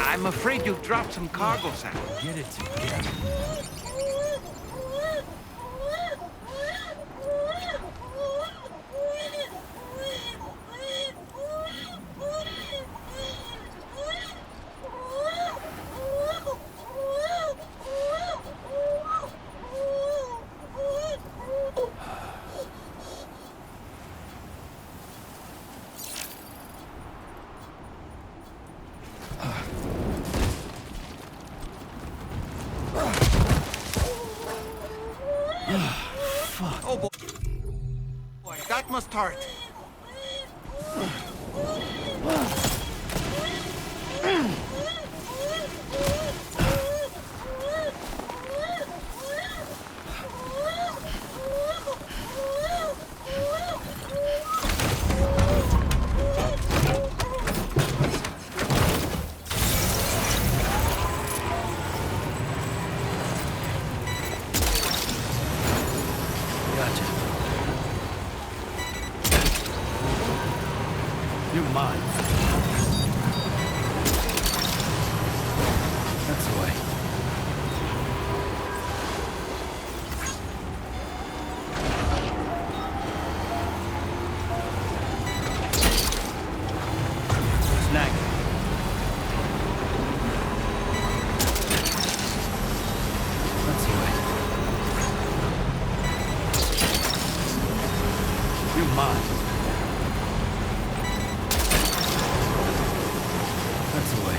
I'm afraid you've dropped some cargo sand. Get it together. Oh boy, that must hurt. You're mine. That's the way. Snag it. That's the way. You're mine. That's the way.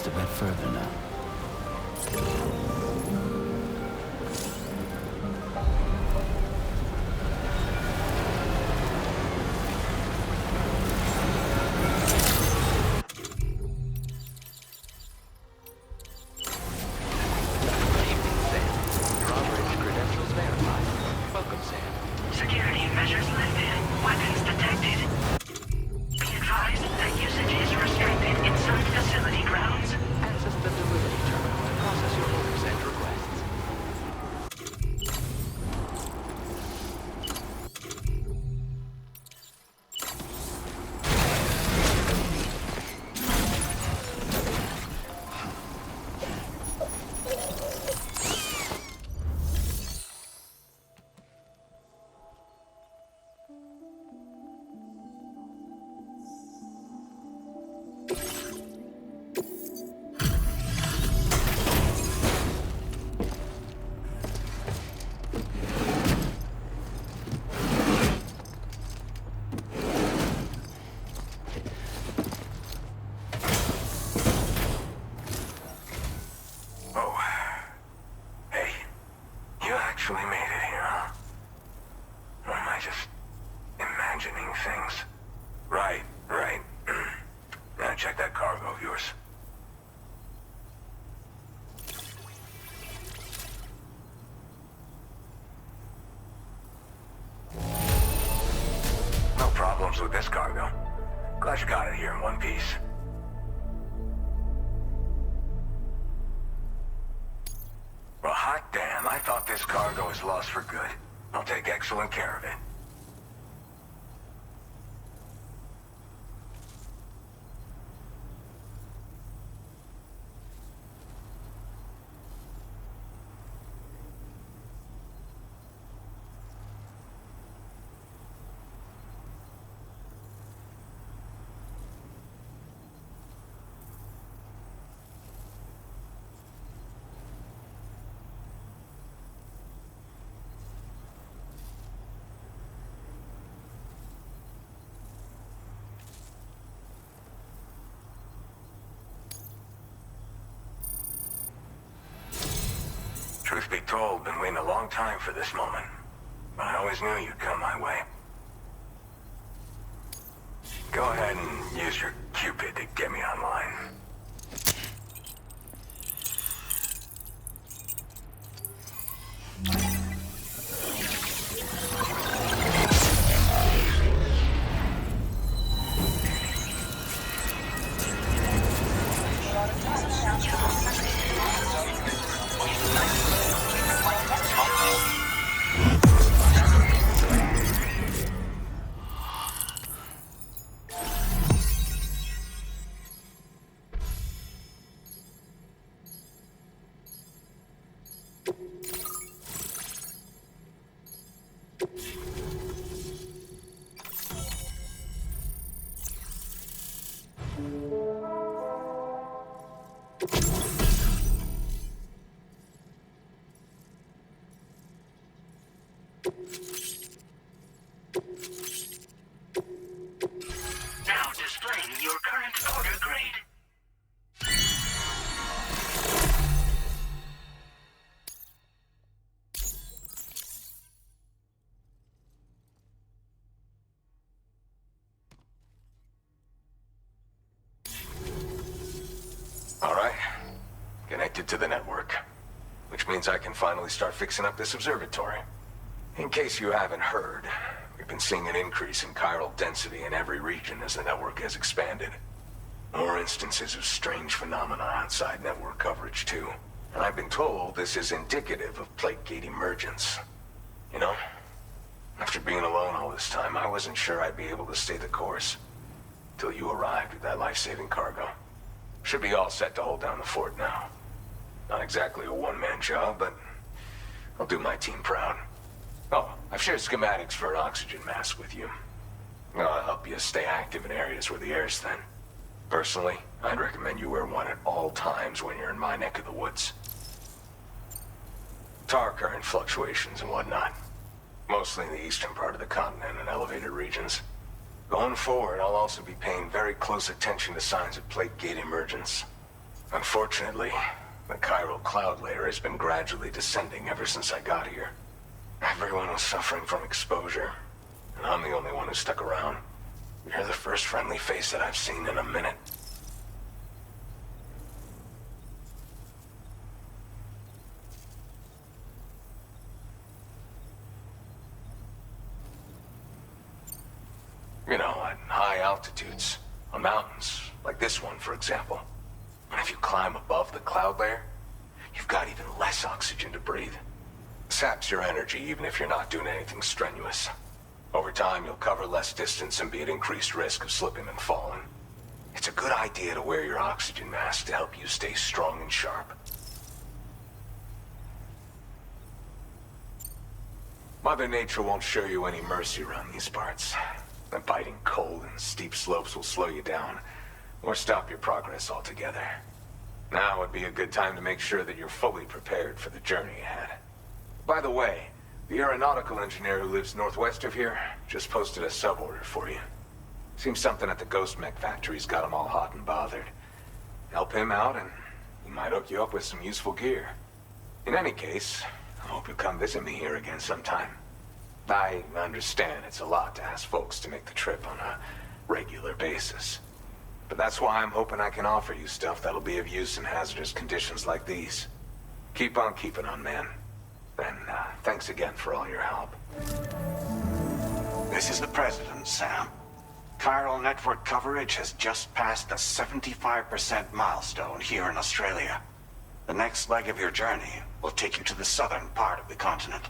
just a bit further now. Security measures lifted. Weapons detected. Be advised that usage is restricted inside facility grounds. Access the delivery terminal to process your orders and requests. Oh. Hey. You actually made it here, huh? Or am I just imagining things? Right. Now check that cargo of yours. No problems with this cargo. Glad you got it here in one piece. Well, hot damn, I thought this cargo was lost for good. I'll take excellent care of it. Truth be told, been waiting a long time for this moment. But I always knew you'd come my way. Go ahead and use your Cupid to get me online. Now displaying your current order grade. All right. Connected to the network. Which means I can finally start fixing up this observatory. In case you haven't heard, we've been seeing an increase in chiral density in every region as the network has expanded. More instances of strange phenomena outside network coverage, too. And I've been told this is indicative of plate gate emergence. You know, after being alone all this time, I wasn't sure I'd be able to stay the course. Till you arrived with that life-saving cargo. Should be all set to hold down the fort now. Not exactly a one-man job, but I'll do my team proud. Oh, I've shared schematics for an oxygen mask with you. I'll help you stay active in areas where the air's thin. Personally, I'd recommend you wear one at all times when you're in my neck of the woods. Tar current fluctuations and whatnot. Mostly in the eastern part of the continent and elevated regions. Going forward, I'll also be paying very close attention to signs of plate gate emergence. Unfortunately, the chiral cloud layer has been gradually descending ever since I got here. Everyone was suffering from exposure, and I'm the only one who stuck around. You're the first friendly face that I've seen in a minute. You know, at high altitudes, on mountains, like this one, for example. And if you climb above the cloud layer, you've got even less oxygen to breathe. Saps your energy even if you're not doing anything strenuous. Over time, you'll cover less distance and be at increased risk of slipping and falling. It's a good idea to wear your oxygen mask to help you stay strong and sharp. Mother Nature won't show you any mercy around these parts. The biting cold and steep slopes will slow you down, or stop your progress altogether. Now would be a good time to make sure that you're fully prepared for the journey ahead. By the way, the aeronautical engineer who lives northwest of here just posted a sub-order for you. Seems something at the Ghost Mech factory's got him all hot and bothered. Help him out and he might hook you up with some useful gear. In any case, I hope you'll come visit me here again sometime. I understand it's a lot to ask folks to make the trip on a regular basis. But that's why I'm hoping I can offer you stuff that'll be of use in hazardous conditions like these. Keep on keeping on, man. And thanks again for all your help. This is the President, Sam. Chiral network coverage has just passed the 75% milestone here in Australia. The next leg of your journey will take you to the southern part of the continent.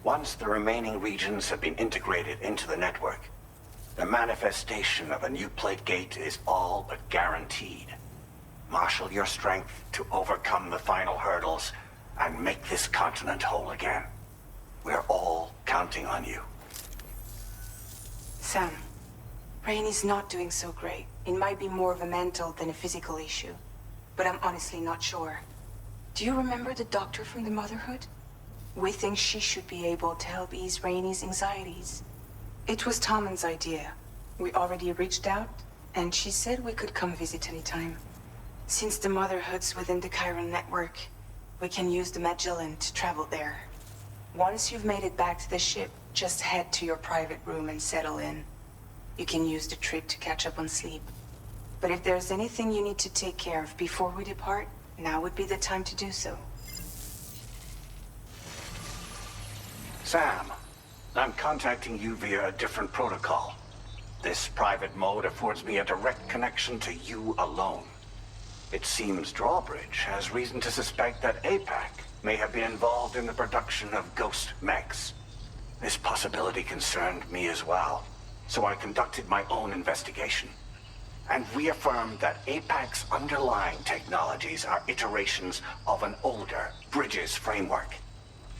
Once the remaining regions have been integrated into the network, the manifestation of a new plate gate is all but guaranteed. Marshal your strength to overcome the final hurdles and make this continent whole again. We're all counting on you. Sam, Rainy's not doing so great. It might be more of a mental than a physical issue, but I'm honestly not sure. Do you remember the doctor from the Motherhood? We think she should be able to help ease Rainy's anxieties. It was Tommen's idea. We already reached out, and she said we could come visit anytime. Since the Motherhood's within the Chiron network, we can use the Magellan to travel there. Once you've made it back to the ship, just head to your private room and settle in. You can use the trip to catch up on sleep. But if there's anything you need to take care of before we depart, now would be the time to do so. Sam, I'm contacting you via a different protocol. This private mode affords me a direct connection to you alone. It seems Drawbridge has reason to suspect that APAC may have been involved in the production of ghost mechs. This possibility concerned me as well, so I conducted my own investigation and reaffirmed that APAC's underlying technologies are iterations of an older Bridges framework.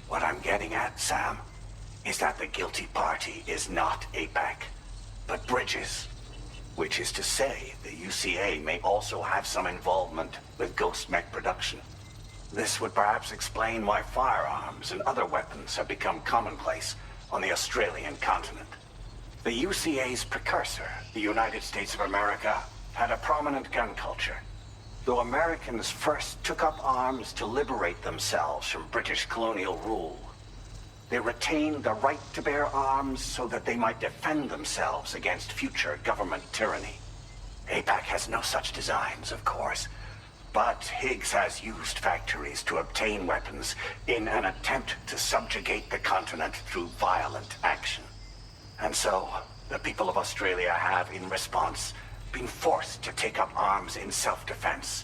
What I'm getting at, Sam, is that the guilty party is not APAC, but Bridges. Which is to say, the UCA may also have some involvement with ghost mech production. This would perhaps explain why firearms and other weapons have become commonplace on the Australian continent. The UCA's precursor, the United States of America, had a prominent gun culture. Though Americans first took up arms to liberate themselves from British colonial rule, they retained the right to bear arms so that they might defend themselves against future government tyranny. APAC has no such designs, of course, but Higgs has used factories to obtain weapons in an attempt to subjugate the continent through violent action. And so, the people of Australia have, in response, been forced to take up arms in self-defense.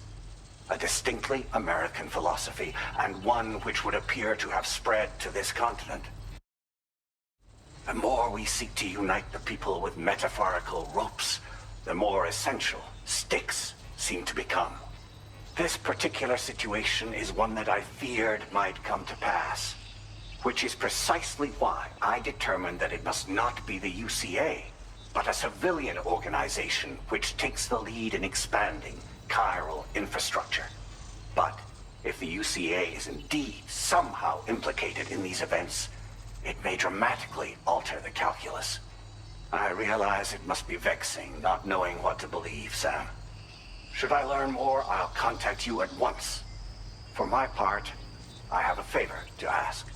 A distinctly American philosophy, and one which would appear to have spread to this continent. The more we seek to unite the people with metaphorical ropes, the more essential sticks seem to become. This particular situation is one that I feared might come to pass, which is precisely why I determined that it must not be the UCA, but a civilian organization which takes the lead in expanding chiral infrastructure. But if the UCA is indeed somehow implicated in these events, it may dramatically alter the calculus. I realize it must be vexing not knowing what to believe, Sam. Should I learn more, I'll contact you at once. For my part, I have a favor to ask.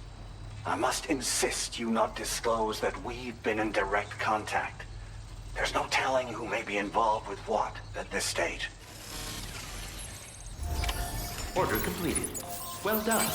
I must insist you not disclose that we've been in direct contact. There's no telling who may be involved with what at this stage. Order completed. Well done.